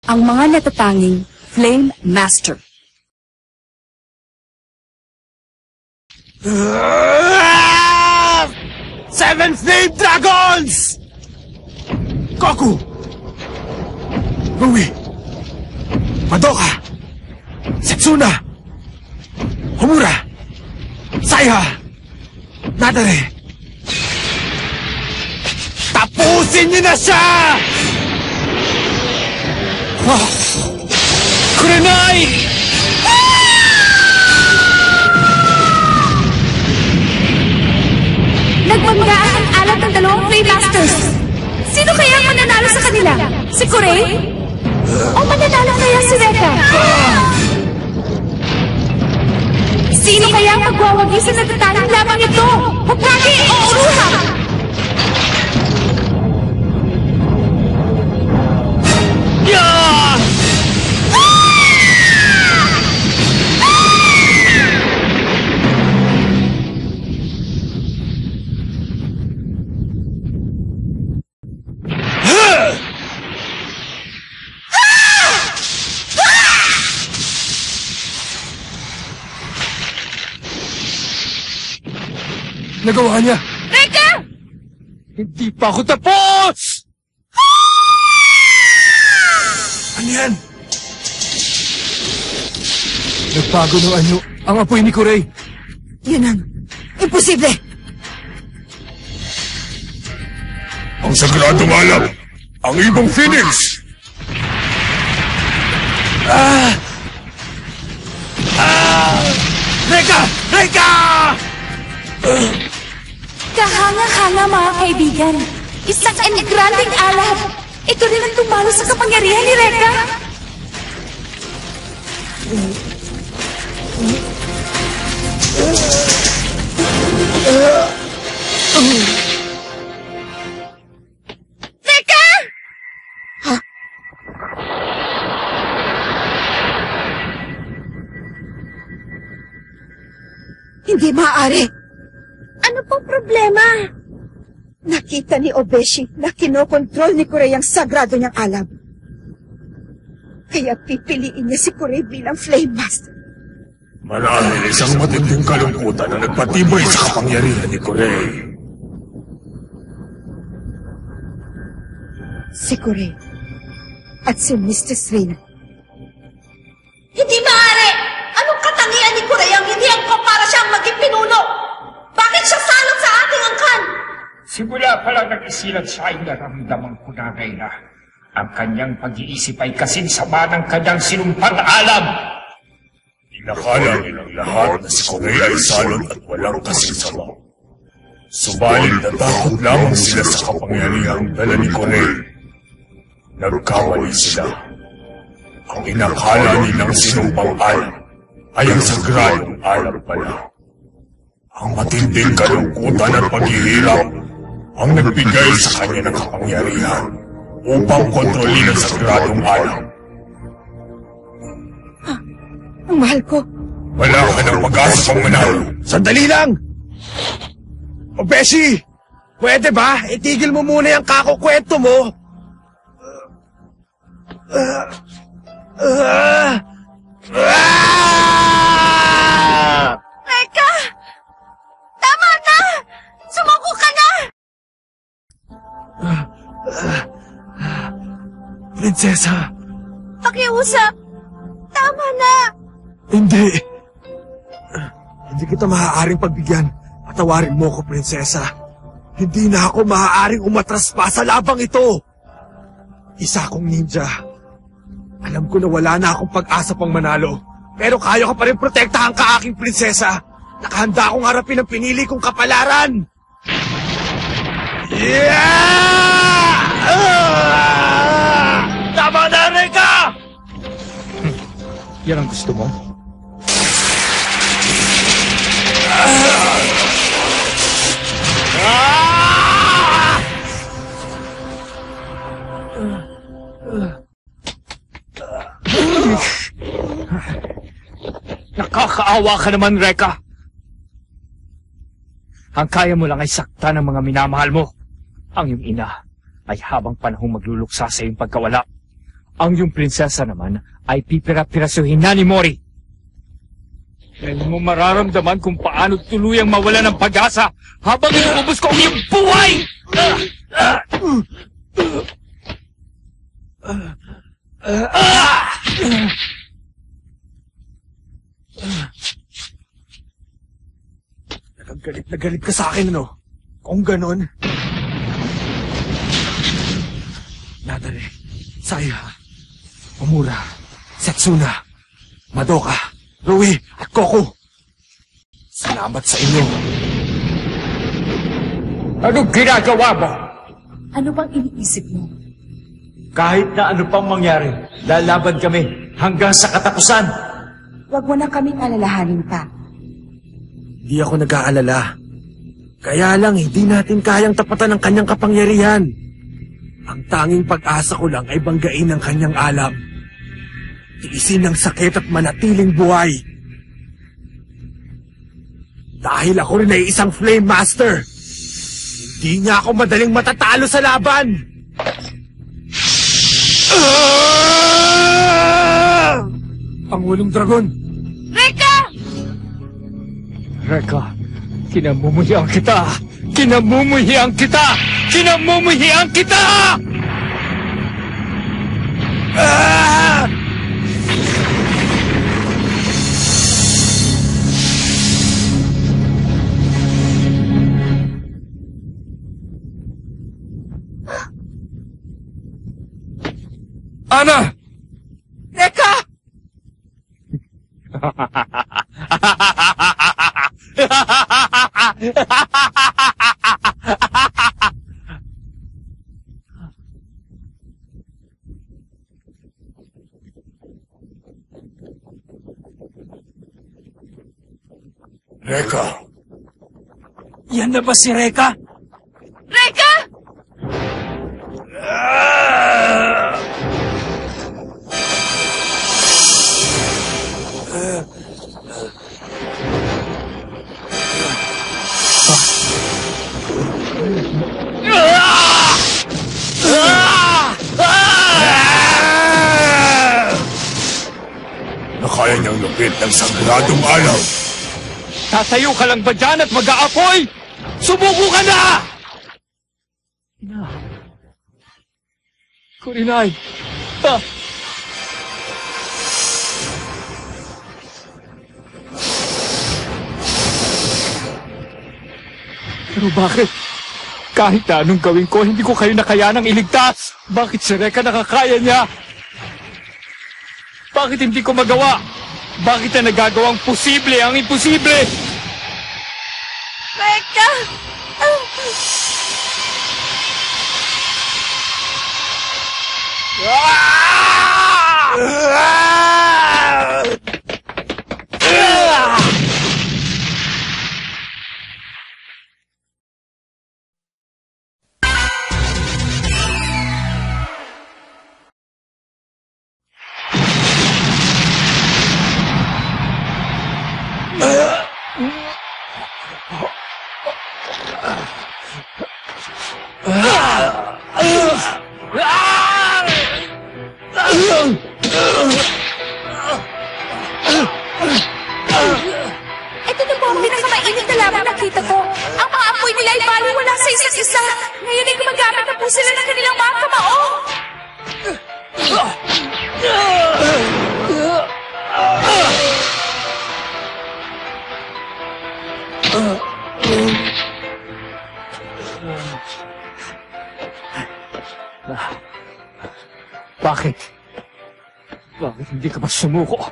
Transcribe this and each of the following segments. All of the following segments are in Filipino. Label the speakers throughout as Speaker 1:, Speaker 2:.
Speaker 1: ang mga natatanging Flame Master.
Speaker 2: Seven Flame Dragons! Goku! Rui! Madoka! Setsuna! Homura! Saiha! Nadare! Tapusin niyo na siya! Kurenai!
Speaker 1: Nagmanggaan ang alat ng dalawang Flame Masters. Sino kaya ang mananalo sa kanila? Si Kurei? O mananalo kaya si Rekka? Sino kaya ang magwawagi sa natatanging lamang ito? Hokage o Uruha?
Speaker 2: Nagawa niya!
Speaker 1: Rekka!
Speaker 2: Hindi pa ako tapos! Ano yan? Nagbago ng anyo ang apoy ni Kurei.
Speaker 1: Yun ang imposible!
Speaker 2: Ang sagradong alam! Ang ibang Phoenix! Rekka! Rekka!
Speaker 1: Kahanga-hanga mga kaibigan. Isang engranding alab. Ito rin ang tumalo sa kapangyarihan ni Rekka. Rekka!
Speaker 3: Hindi maaari.
Speaker 1: Ano pong problema?
Speaker 3: Nakita ni Obeshi na kinokontrol ni Kurei ang sagrado niyang alam. Kaya pipiliin niya si Kurei bilang Flame Master.
Speaker 2: Marahil isang matinding kalungkutan na nagpatibay sa kapangyarihan ni Kurei.
Speaker 3: Si Kurei at si Mistress Rina.
Speaker 4: Hindi maaari! Anong katangian ni Kurei ang hindi angkop para siyang maging pinuno? Bakit siya salot sa ating angkan?
Speaker 5: Simula pa lang nag-isilat siya ay naramdaman ko na Reyna. Ang kanyang pag-iisip ay kasinsama ng kanyang sinumpang alam.
Speaker 2: Inakala nilang lahat na si Kurei ay salot at walang kasinsama. Subalit natakot lamang sila sa kapangyarihang dala ni Kurei. Nagkamali sila. Ang inakala nilang sinumpang alam ay ang sagradong alam pala. Ang matinding kalungkutan at paghihirap ang nagbigay sa kanya ng kapangyarihan upang kontrolin ang sagradong alam.
Speaker 3: Ang mahal ko.
Speaker 2: Wala ka ng pag-asa pang manalo. Sandali lang! Obeshi! Pwede ba? Itigil mo muna yung kakukwento mo.
Speaker 4: Rekka! Tama na! Sumuko ka na!
Speaker 2: Prinsesa!
Speaker 4: Pakiusap! Tama na!
Speaker 2: Hindi! Hindi kita maaaring pagbigyan. Patawarin mo ko, prinsesa. Hindi na ako maaaring umatras pa sa labang ito. Isa akong ninja. Alam ko na wala na akong pag-asa pang manalo. Pero kaya ka pa rin protektahan ka, aking prinsesa. Nakahanda akong harapin ang pinili kong kapalaran. Tama na, Rekka!
Speaker 5: Yan ang gusto mo? Nakakaawa ka naman, Rekka. Ang kaya mo lang ay sakta ng mga minamahal mo. Ang iyong ina ay habang panahong magluluksa sa iyong pagkawala. Ang iyong prinsesa naman ay pipira-pirasuhin na ni Mori. Dahil mo mararamdaman kung paano tuluyang mawala ng pag-asa habang inubos ko ang iyong buhay!
Speaker 2: Galit na galit ka sa akin, ano? Kung ganon. Nadale, Saya, Omura, Setsuna, Madoka, Rui, at Koku. Salamat sa inyo.
Speaker 5: Anong ginagawa mo?
Speaker 1: Ano bang iniisip mo?
Speaker 6: Kahit na ano pang mangyari, lalaban kami hanggang sa katapusan.
Speaker 3: Huwag mo na kaming alalahanin pa.
Speaker 2: Di ako nag-aalala. Kaya lang, hindi natin kayang tapatan ang kanyang kapangyarihan. Ang tanging pag-asa ko lang ay banggain ang kanyang alam. Tiisin ang sakit at manatiling buhay. Dahil ako rin ay isang Flame Master. Hindi niya ako madaling matatalo sa laban. Ang walong dragon.
Speaker 1: Reka!
Speaker 5: Reka, kinamumuhian kita! Kinamumuhian kita! Kinamumuhian kita!
Speaker 2: Ana!
Speaker 3: Reka!
Speaker 2: Reka!
Speaker 6: Yan na ba si Reka?
Speaker 1: Reka!
Speaker 2: Nakaya niyang lupit ng sagradong alaw.
Speaker 5: Tatayo ka lang ba dyan at mag-aapoy? Sumuko ka na! Ina. Kurinay. Ah. Pero bakit? Kahit na anong gawin ko, hindi ko kayo nakayanang iligtas. Bakit si Reka nakakaya niya? Bakit hindi ko magawa? Bakit na nagagawang posible ang imposible?
Speaker 1: Reka! Ito na po ang pinakamainit na lamang nakita ko. Ang mga apoy nila ay baliwala sa isa't isa. Ngayon ay gumagamit na po sila ng kanilang mga kamao.
Speaker 5: Bakit? Bakit hindi ka ba sumuko?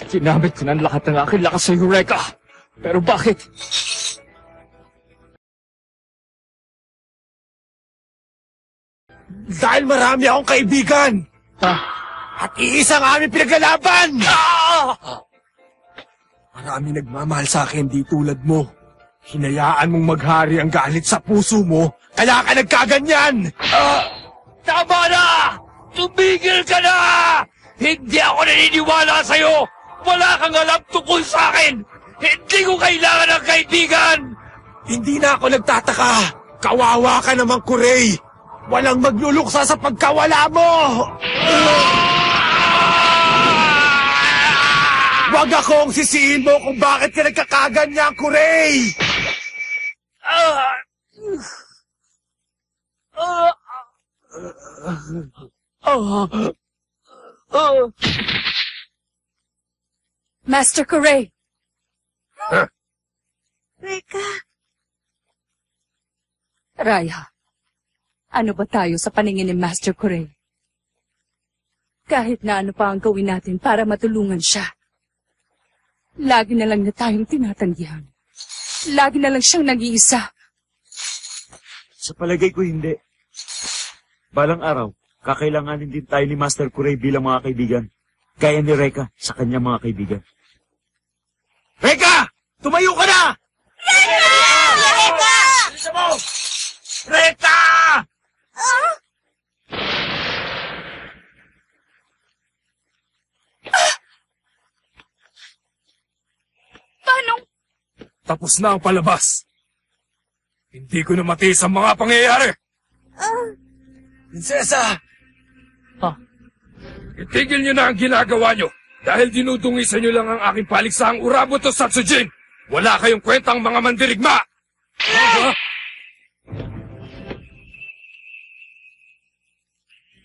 Speaker 5: Ginamit ko na ang lahat ng aking lakas sa Eureka. Pero bakit?
Speaker 2: Dahil marami akong kaibigan. At iisang aming pinaglalaban. Marami nagmamahal sa akin di tulad mo. Hinayaan mong maghari ang galit sa puso mo, kaya ka nagkaganyan.
Speaker 5: Tama na! Tumigil ka na! Hindi ako naniniwala sa'yo! Wala kang alam tungkol sa akin! Hindi ko kailangan ng kaibigan!
Speaker 2: Hindi na ako nagtataka. Kawawa ka naman, Kurei. Walang magluluksa sa pagkawala mo.
Speaker 7: Wag akong sisihin mo kung bakit ka nagkakaganyan, Kuray!
Speaker 1: Master Corey!
Speaker 3: Reka,
Speaker 1: Raya, ano ba tayo sa paningin ni Master Corey? Kahit na ano pa ang gawin natin para matulungan siya. Lagi na lang na tayong tinatanggihan. Lagi na lang siyang nag-iisa.
Speaker 6: Sa palagay ko hindi. Balang araw, kakailanganin din tayo ni Master Kuray bilang mga kaibigan. Gaya ni Reka sa kanyang mga kaibigan. Reka! Tumayo ka na!
Speaker 4: Reka! Reka!
Speaker 6: Bilisan mo! Reka!
Speaker 1: Paano?
Speaker 2: Tapos na ang palabas. Hindi ko na matiis ang mga pangyayari.
Speaker 7: Prinsesa!
Speaker 2: Itigil niyo na ang ginagawa niyo dahil dinudungisan niyo lang ang aking paliksahang Uraboto Satsujin. Wala kayong kwentang mga mandirigma!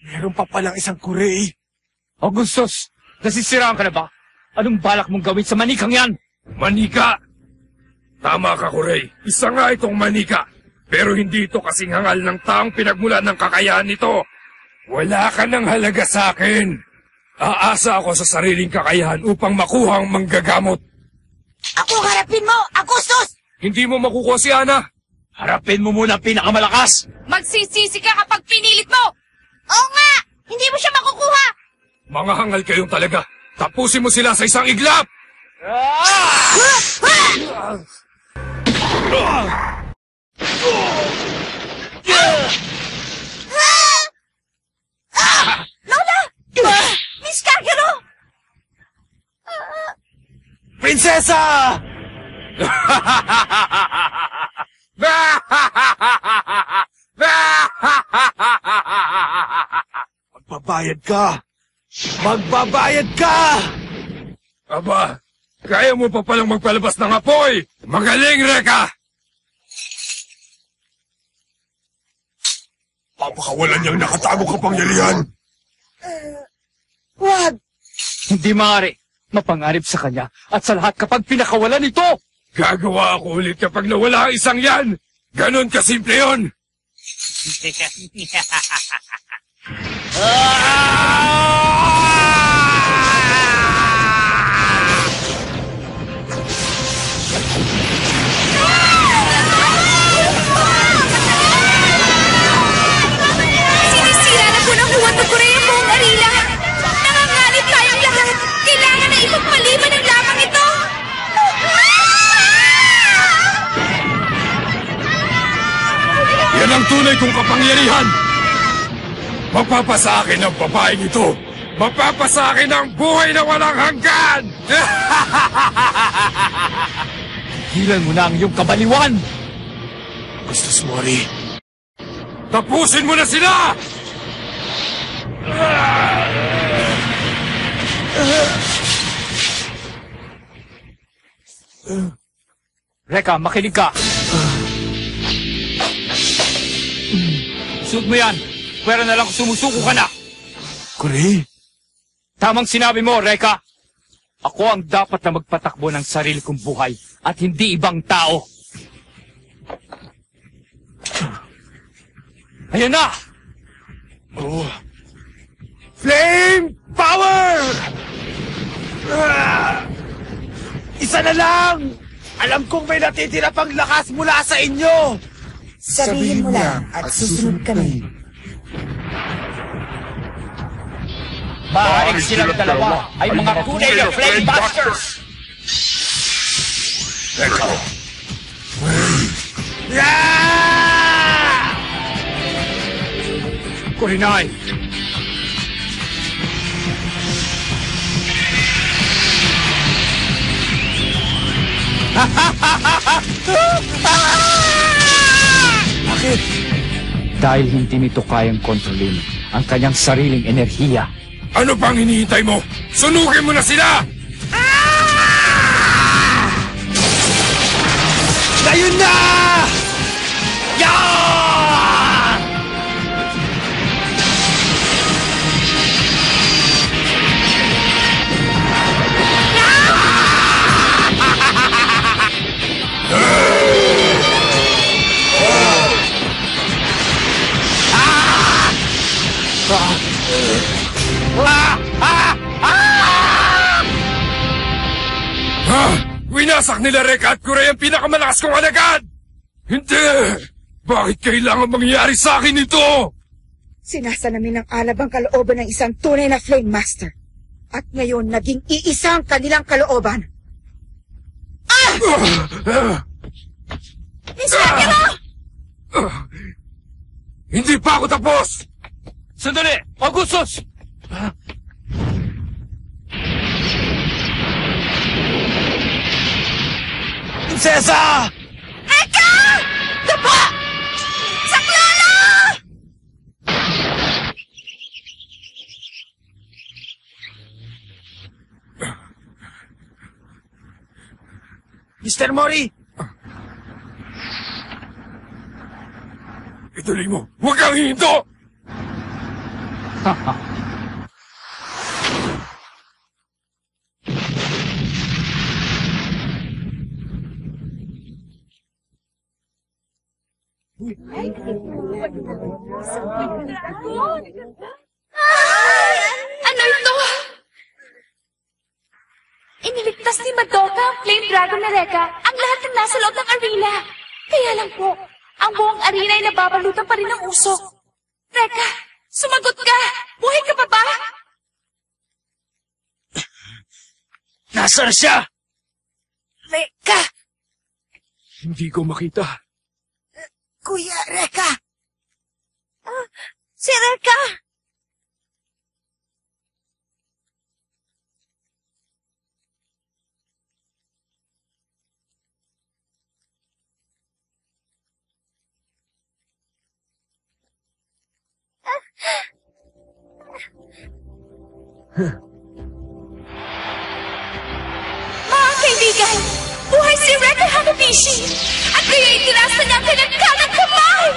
Speaker 7: Meron pa palang isang Kuray.
Speaker 5: Augustus, nasisiraan ka na ba? Anong balak mong gawin sa manikang yan?
Speaker 2: Manika! Tama ka, Kuray. Isa nga itong manika. Pero hindi ito kasing hangal ng taong pinagmulan ng kakayahan nito. Wala ka ng halaga sa akin. Aasa ako sa sariling kakayahan upang makuha ang manggagamot.
Speaker 4: Ako harapin mo, Augustus!
Speaker 2: Hindi mo makukuha si Ana.
Speaker 5: Harapin mo muna ang pinakamalakas!
Speaker 1: Magsisisi ka kapag pinilit mo!
Speaker 4: Oo nga! Hindi mo siya makukuha!
Speaker 2: Mga hangal kayong talaga. Tapusin mo sila sa isang iglap!
Speaker 4: Lola! Miss Kagero!
Speaker 7: Prinsesa! Magbabayad ka! Magbabayad ka!
Speaker 2: Aba, kaya mo pa palang magpalabas ng apoy! Magaling, Reka! Papakawalan niyang nakatago kapangyarihan!
Speaker 3: wag!
Speaker 5: Hindi maaari. Mapangarip sa kanya at sa lahat kapag pinakawalan ito!
Speaker 2: Gagawa ako ulit kapag nawala ang isang yan! Ganon kasimple yun!
Speaker 1: Sinisira na po ng huwag na Korea ang buong arila! Nangangalit tayong lahat! Kailangan na ipagpaliban ang lamang ito!
Speaker 2: Yan ang tunay kong kapangyarihan! Magpapasa akin ang babaeng ito! Magpapasa akin ang buhay na walang hanggan!
Speaker 5: Hilan mo na ang iyong kabaliwan!
Speaker 2: Gustos Mori, tapusin mo na sila!
Speaker 5: Reka, makinig ka! Suot mo yan! Pwera na lang kung sumusuko ka na!
Speaker 7: Kuray?
Speaker 5: Tamang sinabi mo, Reka! Ako ang dapat na magpatakbo ng sarili kong buhay at hindi ibang tao. Ayan na!
Speaker 7: Oh. Flame power! Isa na lang! Alam kong may natitira pang lakas mula sa inyo!
Speaker 3: Sabihin mo lang at susunod kami.
Speaker 5: Maaaring silang dalawa ay mga tunay na Flame Busters!
Speaker 2: Eko!
Speaker 5: Kurinay!
Speaker 7: Bakit?
Speaker 5: Dahil hindi nito kayang kontrolin ang kanyang sariling enerhiya.
Speaker 2: Ano pang hinihintay mo? Sunugin mo na sila!
Speaker 7: Ngayon na!
Speaker 5: Yeah!
Speaker 2: Ha? Winasak nila Reka at Kuray ang pinakamalakas kong alagad! Hindi! Bakit kailangan mangyari sa akin ito?
Speaker 3: Sinasalamin ng alab ang kalooban ng isang tunay na Flame Master. At ngayon, naging iisa ang kanilang kalooban.
Speaker 2: Hindi pa ako tapos!
Speaker 5: Sandali! Augustus!
Speaker 7: Prinsesa!
Speaker 4: Eka! Dapa! Saklala!
Speaker 7: Mr. Mori!
Speaker 2: Ituloy mo! Huwag kang hihinto!
Speaker 1: Ano ito? Iniligtas ni Madoka ang Flame Dragon na Reka ang lahat ng nasa loob ng arena. Kaya lang po, ang buong arena ay nababalutan pa rin ng usok. Reka, sumagot ka! Buhay ka pa ba?
Speaker 5: Nasaan siya?
Speaker 3: Reka!
Speaker 2: Hindi ko makita.
Speaker 3: Kuya Reka!
Speaker 4: Si Reka!
Speaker 1: Mga kaibigan, buhay si Reka Hanabishi! At kayo itinasa niya ang kanyang kanang kamay!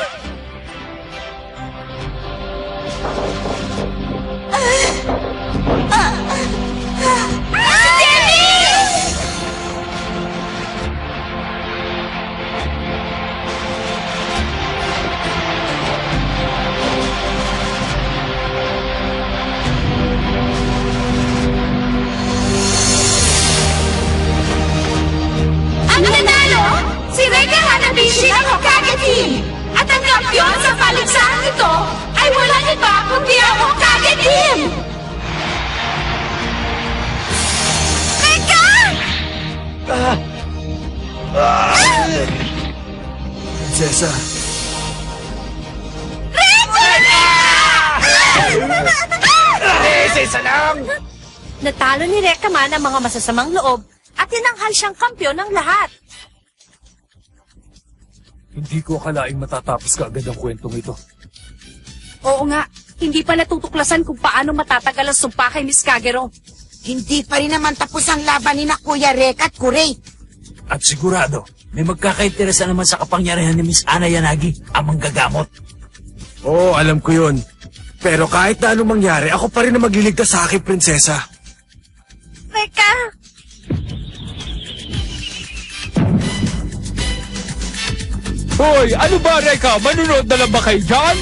Speaker 1: Si Demi! Ang nanalo, si Reka Hanabishi ng Hokage Team! At ang kampiyon sa paligsahan nito ay walang iba kundi ang Hokage Team! Reka!
Speaker 7: Prinsesa! Prinsesa lang!
Speaker 4: Natalo ni Reka man ang mga masasamang loob at tinanghal siyang kampiyon ng lahat.
Speaker 2: Hindi ko akalaing matatapos kaagad ang kwentong ito.
Speaker 1: Oo nga, hindi pa natutuklasan kung paano matatagal ang sumpa kay Miss Kagero.
Speaker 3: Hindi pa rin naman tapos ang laban ni na Kuya Reka at Kuray.
Speaker 6: At sigurado, may magkakainteresa naman sa kapangyarihan ni Miss Ana Yanagi, ang manggagamot.
Speaker 7: Oo, alam ko yun. Pero kahit na anong mangyari, ako pa rin na magliligtas sa aking prinsesa.
Speaker 4: Reka!
Speaker 5: Hoy, ano ba, Reka? Manunod na lang ba kayo dyan?